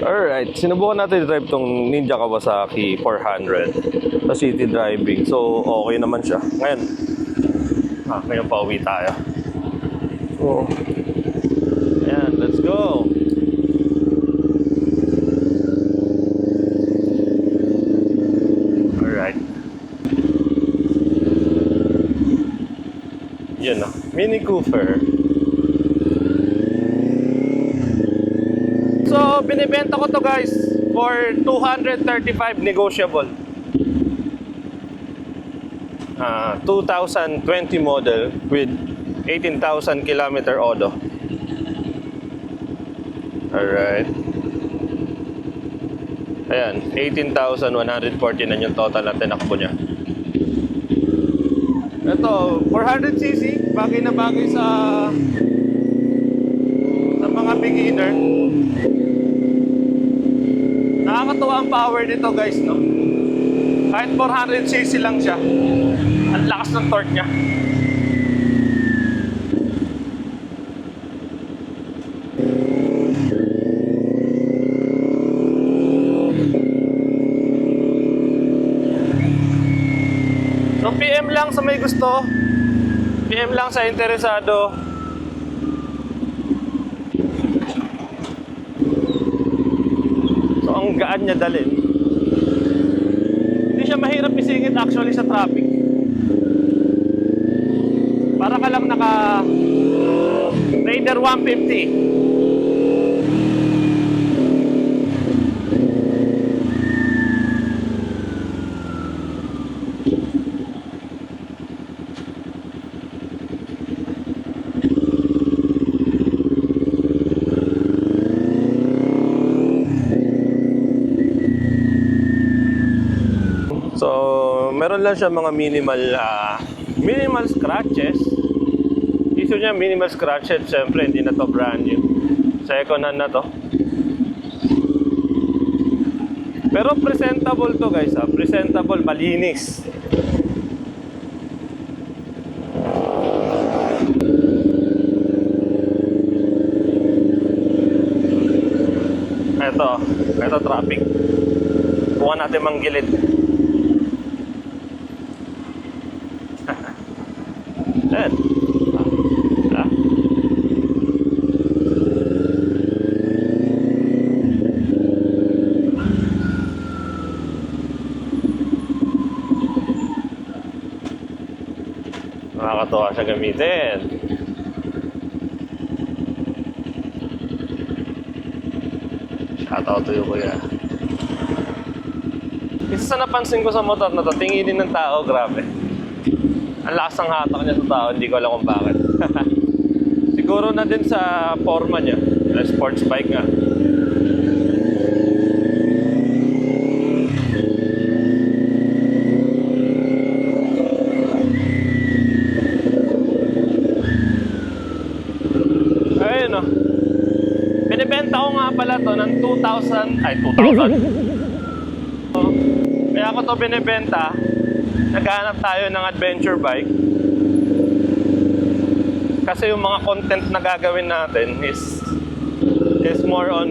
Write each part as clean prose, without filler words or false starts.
Alright, sinubukan natin drive tong Ninja Kawasaki 400 sa city driving. So, okay naman siya. Ngayon pauwi tayo. So, ayan, let's go! Alright. Yun na, Mini Cooper. So, binibenta ko to guys for 235 negotiable. 2020 model with 18,000 kilometer odo. Alright. Ayan, 18,140 na yung total na tinakbo niya. Ito, 400cc, bagay na bagay sa mga beginner. Nakakatuwa ang power nito guys, no? Kahit 400cc lang siya, ang lakas ng torque niya. So PM lang sa may gusto, PM lang sa interesado. So ang gaan niya dalhin. Hindi siya mahirap isingit actually sa traffic. Para ka lang naka Raider 150. So, meron lang siya mga minimal scratches. Issue niya minimal scratches, siyempre hindi na to brand new. Second hand na to. Pero presentable to guys, presentable, malinis. Ito traffic. Bukan natin manggilid. Ayan. Nakakatuwa siya gamitin. Shoutout to you, kuya. Isa sa napansin ko sa motor na to, tinginin ng tao, grabe. Ang lakas ng hatak niya sa tao, hindi ko alam kung bakit. Siguro na din sa forma niya, na sports bike nga. Ayun o. Binibenta ko nga pala to ng 2,000. Kaya ako to binibenta. Naghahanap tayo ng adventure bike. Kasi yung mga content na gagawin natin is more on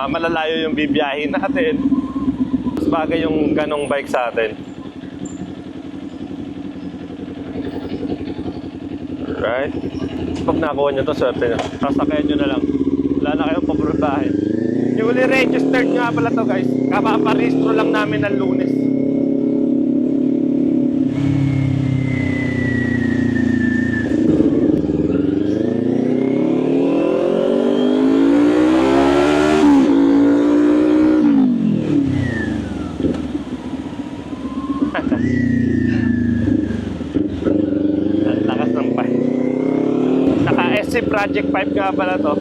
malalayo yung bibiyahin natin. Mas bagay yung ganong bike sa atin. Right? Pag nakuha nyo to, swerte nyo. Sasakayan nyo na lang. Wala na kayong pabrutahin. Newly registered nga pala to guys. Kapaparehistro lang namin ng Lunes. Ang lakas ng pipe. Naka SC Project Pipe nga pala to.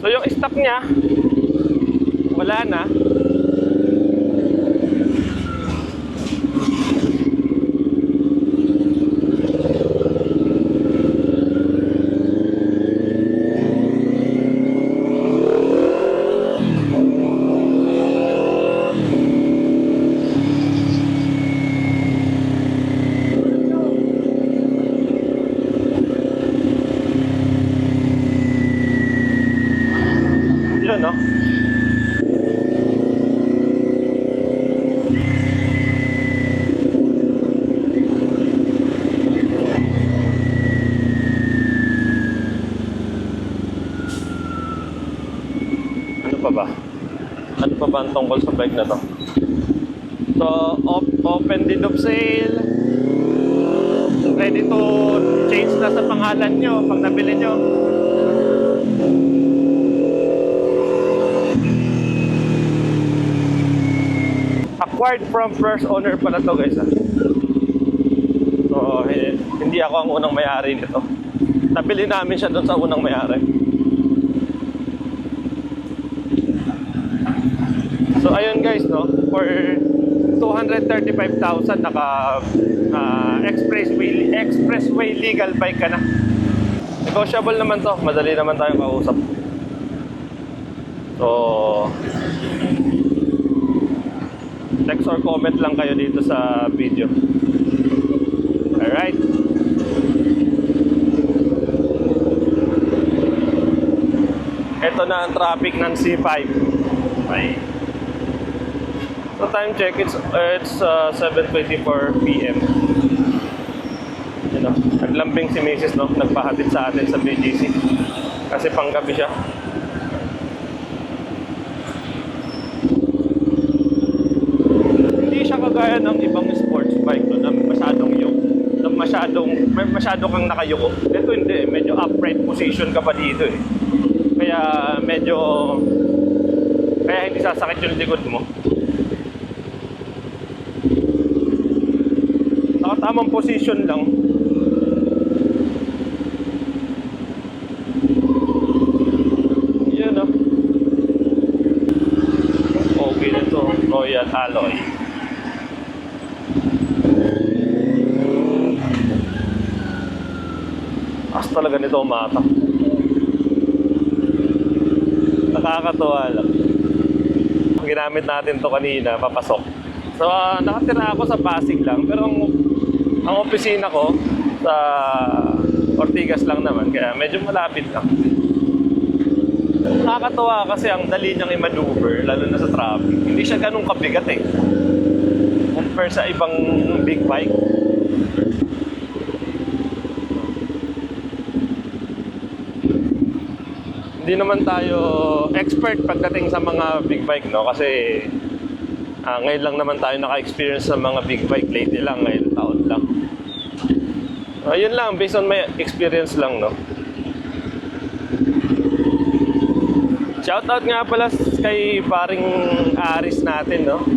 So yung stock niya, wala na. pa ba ang tungkol sa bike na to? So, open deed of sale. Ready to change na sa pangalan nyo pag nabili nyo. Acquired from first owner pala to guys. So, hindi ako ang unang may-ari nito. Nabili namin siya doon sa unang may-ari. So ayun guys, no, for 235,000 naka expressway legal bike ka na. Negotiable naman to, madali naman tayong kausap. So text or comment lang kayo dito sa video. Alright. Ito na ang traffic ng C5. Okay. So time check, it's 7:24 PM. You know, naglambing si Mrs. no, nagpahatid sa atin sa BGC. Kasi panggabi siya. Hindi siya kagaya ng ibang sports bike no, na masyado kang nakayuko. Ito hindi, medyo upright position ka pa dito eh. Kaya hindi sasakit yung likod mo. Tamang position lang. Yan okay na to. Royal alloy. As talaga nito umata. Nakakatuwa lang. Ginamit natin to kanina, papasok. So, nakatira ako sa Pasig lang, pero ang opisina ko sa Ortigas lang naman, kaya medyo malapit lang. Nakakatuwa kasi ang dali niyang i-maneuver, lalo na sa traffic. Hindi siya ganun kabigat eh. Compare sa ibang big bike. Hindi naman tayo expert pagdating sa mga big bike, no? Kasi ngayon lang naman tayo naka-experience sa mga big bike. Lately lang, ngayon taon lang. Yun lang, based on my experience lang, no? Shoutout nga pala kay paring Aris natin, no?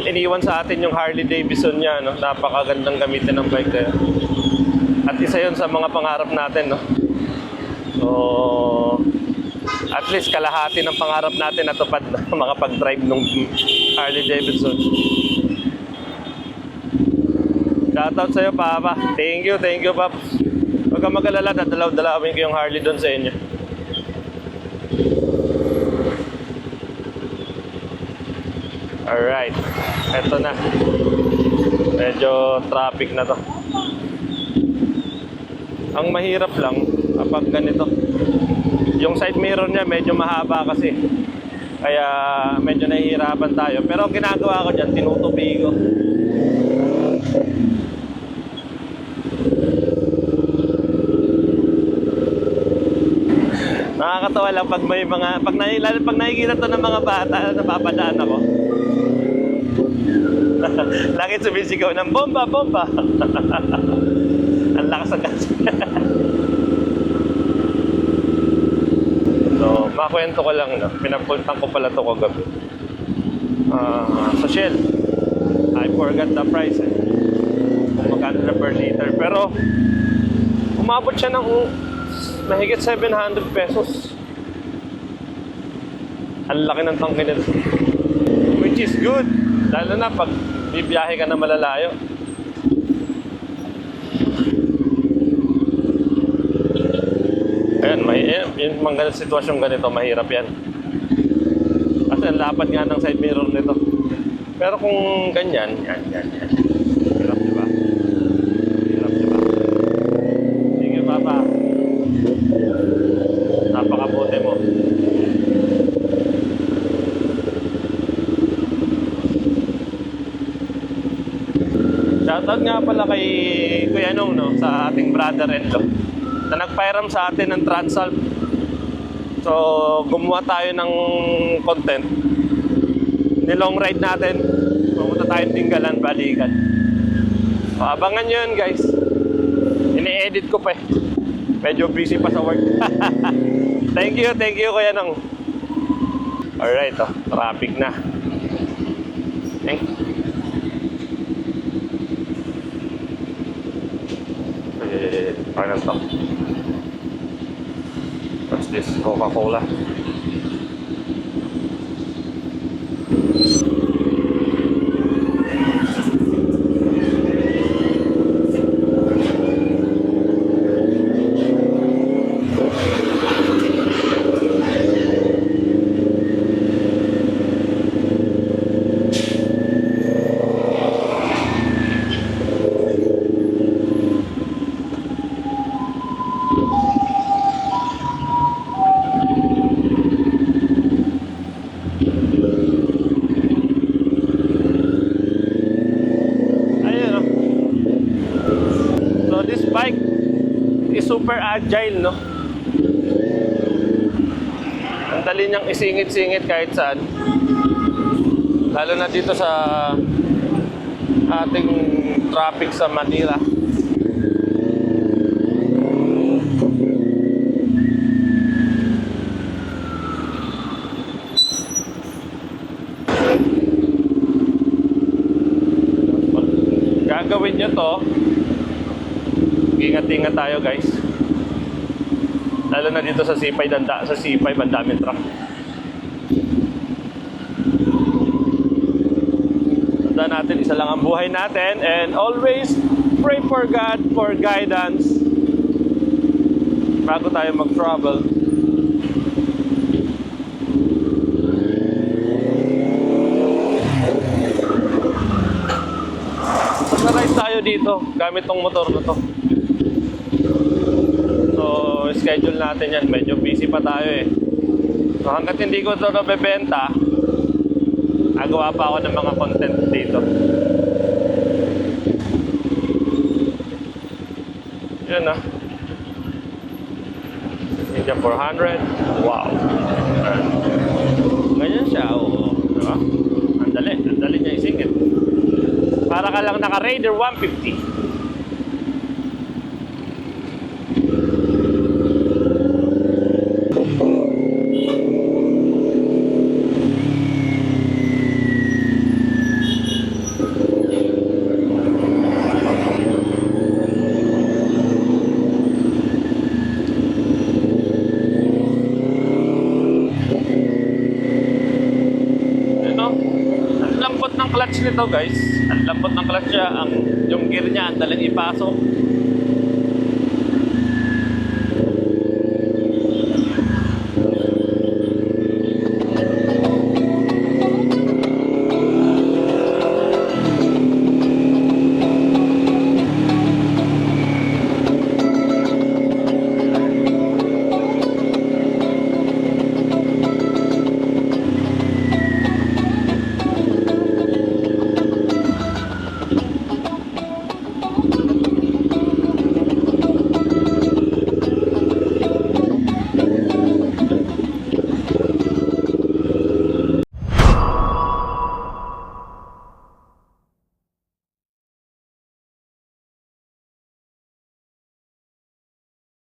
Iniwan sa atin yung Harley Davidson niya, no? Napakagandang gamitin ng bike na yun. At isa yun sa mga pangarap natin, no? So, at least kalahati ng pangarap natin natupad na makapag-drive ng Harley Davidson. Shoutout sa'yo, Papa. Thank you, Paps. Huwag kang mag-alala, dadalaw-dalawin ko yung Harley doon sa inyo. Alright, eto na. Medyo traffic na to. Ang mahirap lang kapag ganito, yung side mirror niya medyo mahaba kasi, kaya medyo nahihirapan tayo. Pero ang ginagawa ko dyan, tinutupi ko. Nakakatawa lang pag may mga pag nakikita to ng mga bata, napapadaan ako. Lagi sumisigaw ng bomba, bomba. Ang lakas ng gas. So, makwento ko lang, no? Pinapuntan ko pala to kagabi. Sa Shell. I forgot the price eh. Kung magkano na per liter. Pero, umabot siya ng mahigit 700 pesos. Ang laki ng tangke nito. Which is good. Lalo na pag bibiyahe ka na malalayo. Ayan, yung mga sitwasyon ganito, mahirap yan. Kasi ang lapad nga ng side mirror nito. Pero kung ganyan, yan. Hirap, diba? Sige, Papa. Napakabuti mo. Shoutout nga pala kay Kuya Nong, no, sa ating brother-in-law na nagpairam sa atin ng Transalp. So, gumawa tayo ng content. Nilong ride natin. Pumunta tayo Tinggalan, Balikan. So, abangan nyo yun, guys. Ini-edit ko pa eh. Medyo busy pa sa work. Thank you, Kuya Nong. Alright, oh, traffic na. Thank you. Ano to? What's this? Coca-Cola. Super agile, no? Ang dali niyang isingit-singit kahit saan. Lalo na dito sa ating traffic sa Manila. Gagawin niyo to, ingat-ingat tayo, guys. Lalo na dito sa C5, ang daming truck. Tandaan natin, isa lang ang buhay natin, and always pray for God for guidance bago tayo mag-travel. Mag-ride tayo dito gamit tong motor na to. So, schedule natin yan. Medyo busy pa tayo eh. So, hanggat hindi ko ito nabebenta, agawa pa ako ng mga content dito. Yun ah. Ninja 400. Wow. Ganyan siya. Oo. Diba? Ang dali niya isingit. Para ka lang naka-Raider 150. Clutch nito, guys. Ang lambot ng clutch niya, yung gear niya ang dalang ipasok.